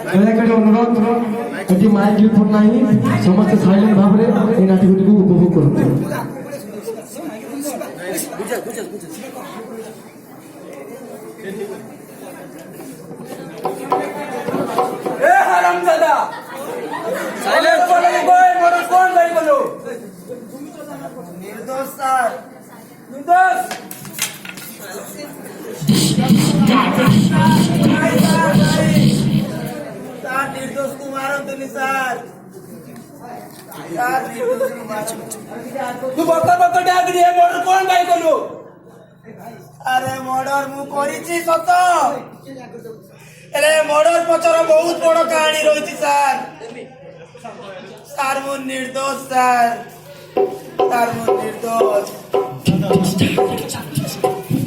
ଦୟାକରି ଅନୁରୋଧ ଏଠି ମାଇକ୍ ଫୋନ୍ ନାହିଁ, ସମସ୍ତେ ସାଇଲେଣ୍ଟ ଭାବରେ এই ନାଟକଟିକୁ ଉପଭୋଗ କରନ୍ତୁ। निर्दोष सर, निर्दोष निर्दोष को मारंतुनी सर, तू बक्तर डाक दिए मर्डर कौन भाई कलु? अरे मर्डर मु करिछि सत, एले मर्डर पछर बहुत बड़ कहानी रहिछि सर। सर मु निर्दोष सर, सर मु निर्दोष।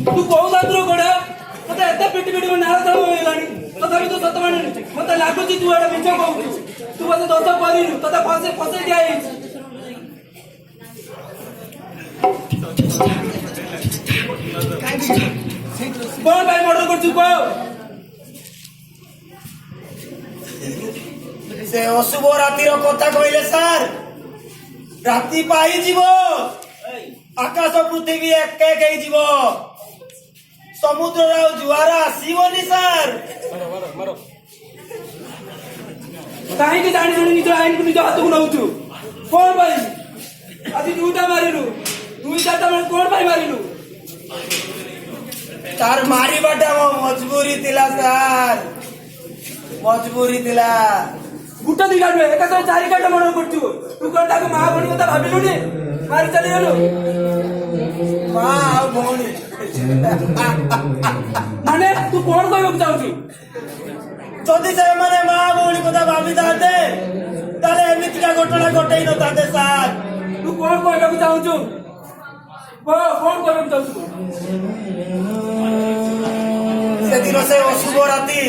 तू कोउ दादरो कोडा मते एते पिटी पिटी नाळ तळ होइलानी, तथापि तू सत माने मते लागुची तू एडा मिछ कहू, तू मते दोष करिनु, तते फसे फसे जाई। कोन भाई मर्डर करछु को? से अशुभ रातिर कथा कहले सर, राति पाई जीव, आकाश पृथ्वी एक एक जीव, समुद्र जुआर आसबनी सर। कहीं जानी शुणी निज आईन को निज हाथ को नौचु कौन भाई? आज दुईटा मारिलु, दुई चारटा मार कौन भाई मारिलु? तार मारिबाटा मो मजबूरी थिला सर, मजबूरी थिला। गुटा दी गाडवे एका तो चारि काटा मर्डर करछु, तू कोनटा को मां भणी कथा भाबिलुनी? मारि चली गेलो मां आ भणी माने तू कोन कहबो चाहछु? जदि से माने मां भणी कथा भाबी दाते ताले एमितिका घटना घटेई न ताते सर। तू कोन कहबो चाहछु? कोन कहबो चाहछु? से दिन से अशुभ राति